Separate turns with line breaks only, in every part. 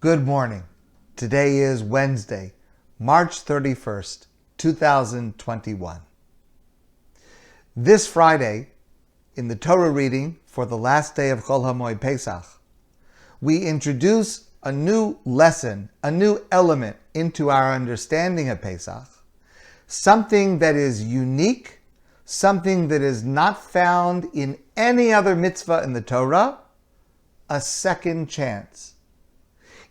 Good morning. Today is Wednesday, March 31st, 2021. This Friday, in the Torah reading for the last day of Chol HaMoed Pesach, we introduce a new lesson, a new element into our understanding of Pesach, something that is unique, something that is not found in any other mitzvah in the Torah, a second chance.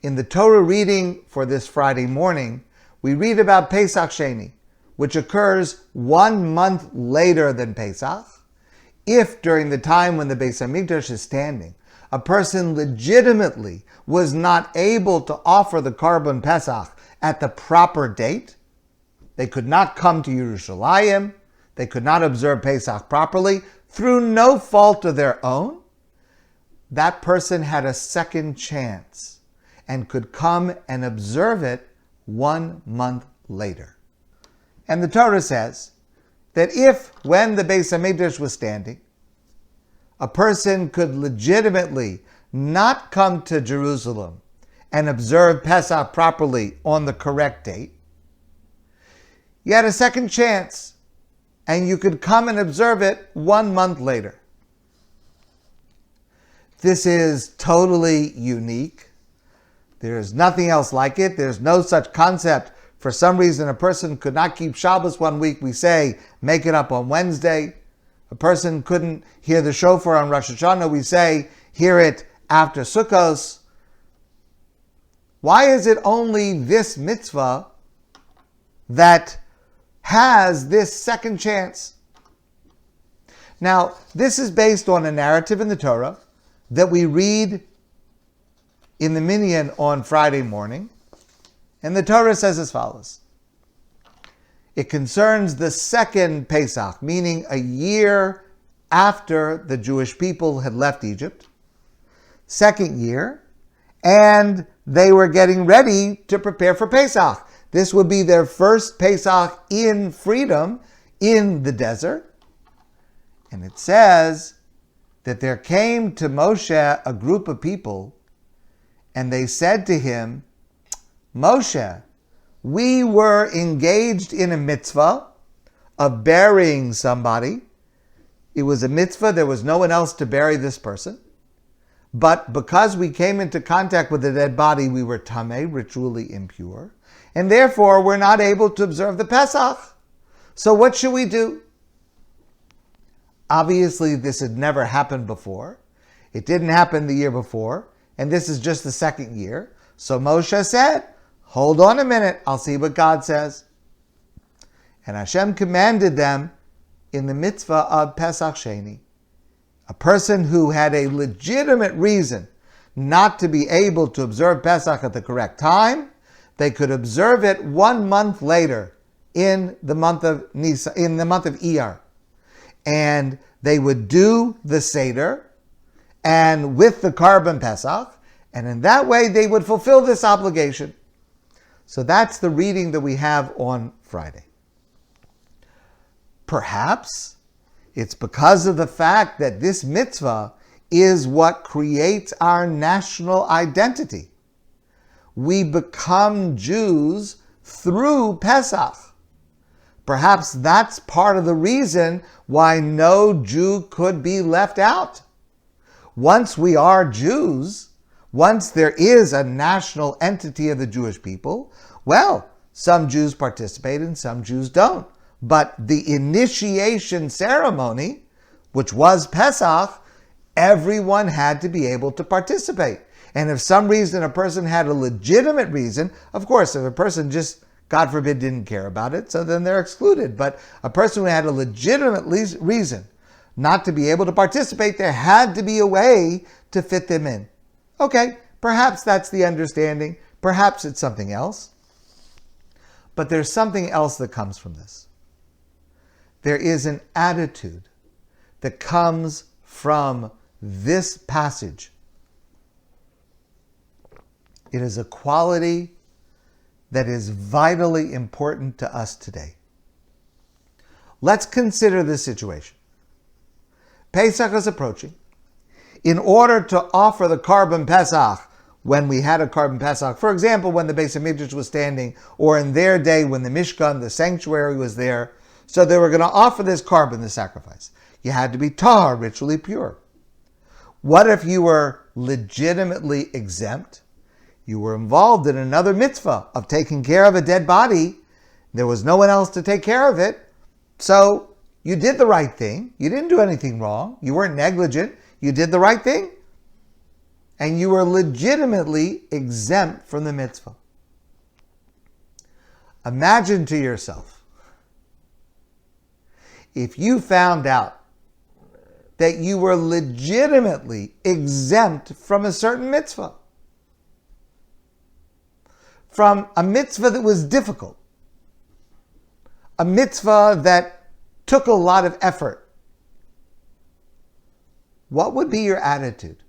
In the Torah reading for this Friday morning, we read about Pesach Sheni, which occurs 1 month later than Pesach. If during the time when the Beis Hamikdash is standing, a person legitimately was not able to offer the Korban Pesach at the proper date, they could not come to Yerushalayim, they could not observe Pesach properly through no fault of their own, that person had a second chance and could come and observe it 1 month later. And the Torah says that if, when the Beis Hamikdash was standing, a person could legitimately not come to Jerusalem and observe Pesach properly on the correct date, you had a second chance and you could come and observe it 1 month later. This is totally unique. There is nothing else like it. There's no such concept. For some reason, a person could not keep Shabbos 1 week. We say, make it up on Wednesday. A person couldn't hear the shofar on Rosh Hashanah. We say, hear it after Sukkos. Why is it only this mitzvah that has this second chance? Now, this is based on a narrative in the Torah that we read in the Minyan on Friday morning. And the Torah says as follows. It concerns the second Pesach, meaning a year after the Jewish people had left Egypt, second year, and they were getting ready to prepare for Pesach. This would be their first Pesach in freedom in the desert. And it says that there came to Moshe a group of people, and they said to him, Moshe, we were engaged in a mitzvah of burying somebody. It was a mitzvah, there was no one else to bury this person. But because we came into contact with the dead body, we were tameh, ritually impure, and therefore we're not able to observe the Pesach. So what should we do? Obviously, this had never happened before. It didn't happen the year before. And this is just the second year. So Moshe said, hold on a minute, I'll see what God says. And Hashem commanded them in the mitzvah of Pesach Sheni. A person who had a legitimate reason not to be able to observe Pesach at the correct time, they could observe it 1 month later in the month of Iyar. And they would do the Seder, and with the Korban Pesach, and in that way they would fulfill this obligation. So that's the reading that we have on Friday. Perhaps it's because of the fact that this mitzvah is what creates our national identity. We become Jews through Pesach. Perhaps that's part of the reason why no Jew could be left out. Once we are Jews, once there is a national entity of the Jewish people, well, some Jews participate and some Jews don't. But the initiation ceremony, which was Pesach, everyone had to be able to participate. And if some reason a person had a legitimate reason, of course, if a person just, God forbid, didn't care about it, so then they're excluded. But a person who had a legitimate reason not to be able to participate, there had to be a way to fit them in. Okay, perhaps that's the understanding. Perhaps it's something else. But there's something else that comes from this. There is an attitude that comes from this passage. It is a quality that is vitally important to us today. Let's consider this situation. Pesach is approaching. In order to offer the Korban Pesach, when we had a Korban Pesach. For example, when the Beis HaMikdash was standing, or in their day when the Mishkan, the sanctuary, was there. So they were going to offer this Korban, the sacrifice. You had to be tahar, ritually pure. What if you were legitimately exempt? You were involved in another mitzvah of taking care of a dead body. There was no one else to take care of it. So you did the right thing. You didn't do anything wrong. You weren't negligent. You did the right thing. And you were legitimately exempt from the mitzvah. Imagine to yourself, if you found out that you were legitimately exempt from a certain mitzvah, from a mitzvah that was difficult, a mitzvah that took a lot of effort, what would be your attitude?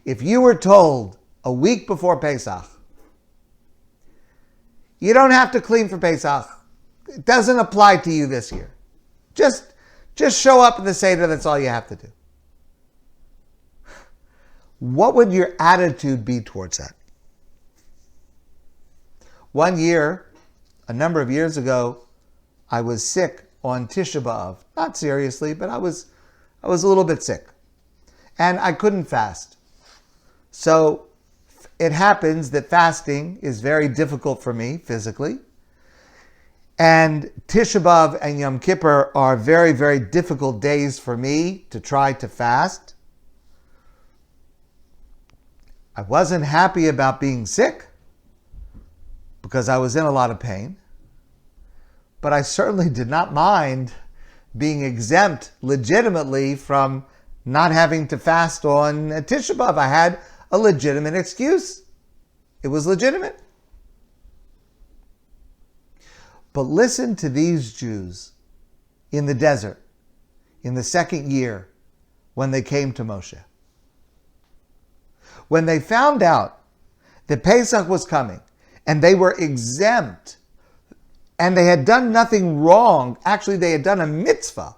If you were told a week before Pesach, you don't have to clean for Pesach, it doesn't apply to you this year. Just show up in the Seder, that's all you have to do. What would your attitude be towards that? One year, a number of years ago, I was sick on Tisha B'Av. Not seriously, but I was a little bit sick. And I couldn't fast. So it happens that fasting is very difficult for me physically. And Tisha B'Av and Yom Kippur are very, very difficult days for me to try to fast. I wasn't happy about being sick because I was in a lot of pain. But I certainly did not mind being exempt legitimately from not having to fast on Tisha B'Av. I had a legitimate excuse. It was legitimate. But listen to these Jews in the desert in the second year when they came to Moshe. When they found out that Pesach was coming and they were exempt and they had done nothing wrong, actually they had done a mitzvah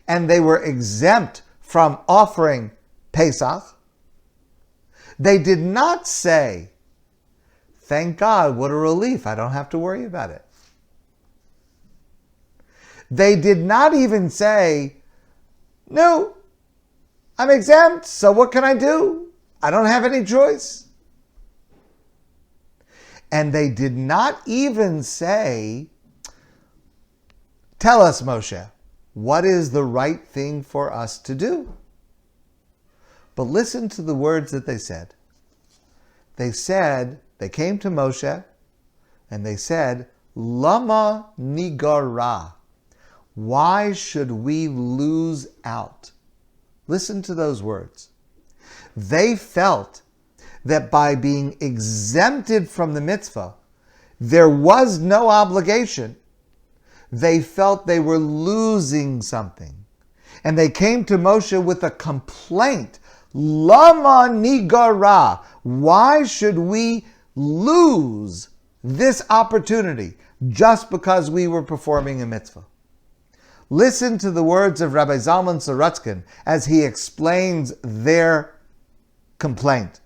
and they were exempt from offering Pesach, they did not say, "Thank God, what a relief, I don't have to worry about it." They did not even say, "No, I'm exempt, so what can I do? I don't have any choice." And they did not even say, "Tell us, Moshe, what is the right thing for us to do?" But listen to the words that they said. They said, they came to Moshe and they said, "Lama nigara." Why should we lose out? Listen to those words. They felt that by being exempted from the mitzvah, there was no obligation. They felt they were losing something. And they came to Moshe with a complaint. Lama nigara. Why should we lose this opportunity just because we were performing a mitzvah? Listen to the words of Rabbi Zalman Sorotzkin as he explains their complaint.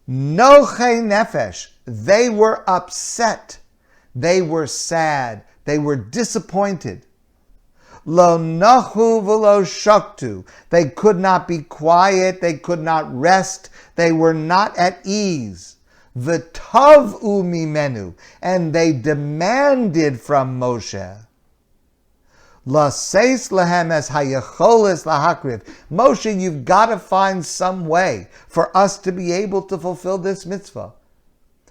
Nochei nefesh, they were upset, they were sad, they were disappointed. Lo nachu v'lo shoktu, they could not be quiet, they could not rest, they were not at ease. V'tav'u mimenu, and they demanded from Moshe. Laseis lahem es hayacholis lahakriv. Moshe, you've got to find some way for us to be able to fulfill this mitzvah.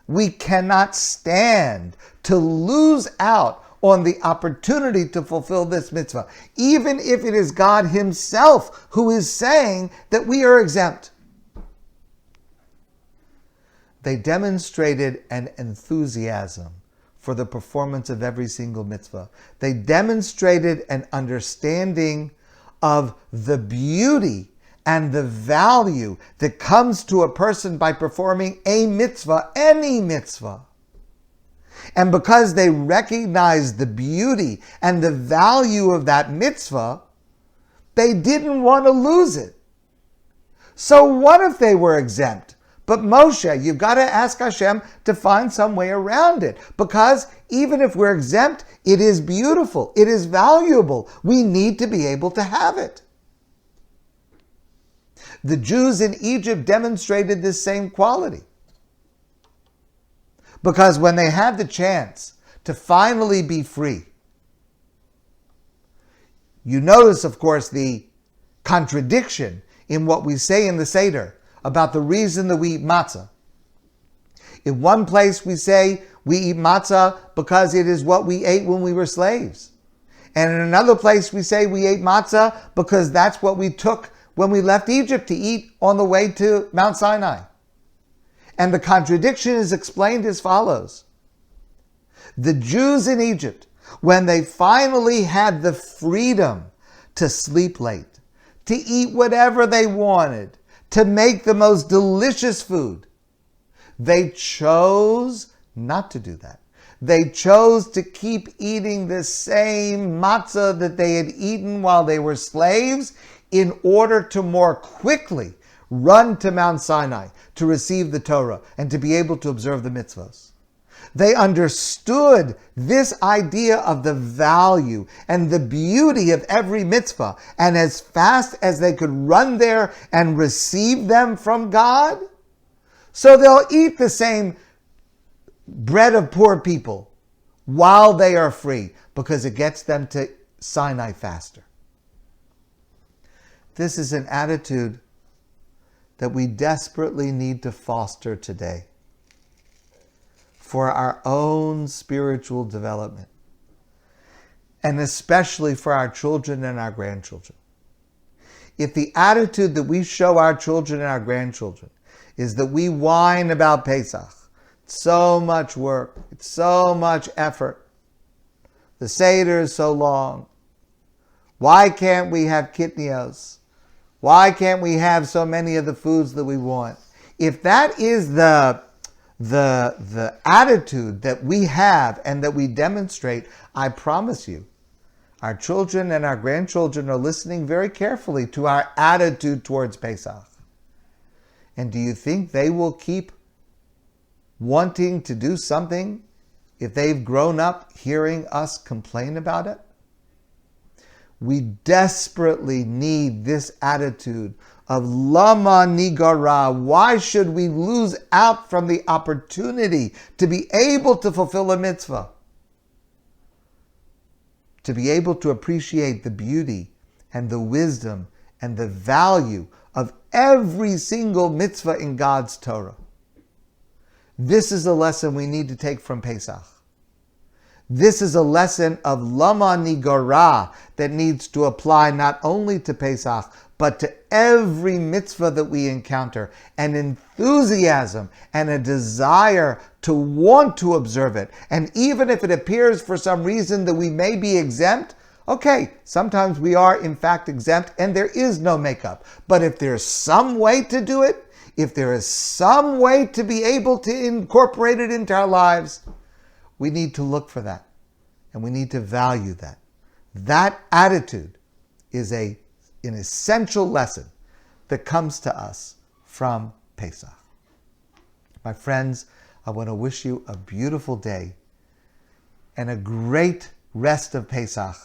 We cannot stand to lose out on the opportunity to fulfill this mitzvah, even if it is God himself who is saying that we are exempt. They demonstrated an enthusiasm for the performance of every single mitzvah. They demonstrated an understanding of the beauty and the value that comes to a person by performing a mitzvah, any mitzvah. And because they recognized the beauty and the value of that mitzvah, they didn't want to lose it. So what if they were exempt? But Moshe, you've got to ask Hashem to find some way around it. Because even if we're exempt, it is beautiful. It is valuable. We need to be able to have it. The Jews in Egypt demonstrated this same quality. Because when they had the chance to finally be free, you notice, of course, the contradiction in what we say in the Seder about the reason that we eat matzah. In one place we say we eat matzah because it is what we ate when we were slaves. And in another place we say we ate matzah because that's what we took when we left Egypt to eat on the way to Mount Sinai. And the contradiction is explained as follows. The Jews in Egypt, when they finally had the freedom to sleep late, to eat whatever they wanted, to make the most delicious food, they chose not to do that. They chose to keep eating the same matzah that they had eaten while they were slaves in order to more quickly run to Mount Sinai to receive the Torah and to be able to observe the mitzvahs. They understood this idea of the value and the beauty of every mitzvah, and as fast as they could run there and receive them from God, so they'll eat the same bread of poor people while they are free, because it gets them to Sinai faster. This is an attitude that we desperately need to foster today for our own spiritual development, and especially for our children and our grandchildren. If the attitude that we show our children and our grandchildren is that we whine about Pesach, it's so much work, it's so much effort, the Seder is so long, why can't we have kitnios? Why can't we have so many of the foods that we want? If that is the attitude that we have and that we demonstrate, I promise you, our children and our grandchildren are listening very carefully to our attitude towards Pesach. And do you think they will keep wanting to do something if they've grown up hearing us complain about it? We desperately need this attitude of Lama Nigara. Why should we lose out from the opportunity to be able to fulfill a mitzvah? To be able to appreciate the beauty and the wisdom and the value of every single mitzvah in God's Torah. This is a lesson we need to take from Pesach. This is a lesson of Lama Nigara that needs to apply not only to Pesach, but to every mitzvah that we encounter. An enthusiasm and a desire to want to observe it. And even if it appears for some reason that we may be exempt, okay, sometimes we are in fact exempt and there is no makeup. But if there's some way to do it, if there is some way to be able to incorporate it into our lives, we need to look for that, and we need to value that. That attitude is an essential lesson that comes to us from Pesach. My friends, I want to wish you a beautiful day and a great rest of Pesach,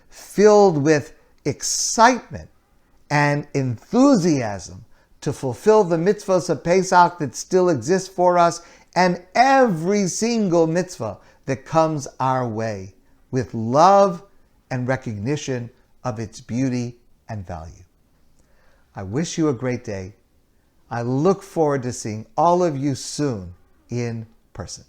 filled with excitement and enthusiasm to fulfill the mitzvahs of Pesach that still exist for us, and every single mitzvah that comes our way, with love and recognition of its beauty and value. I wish you a great day. I look forward to seeing all of you soon in person.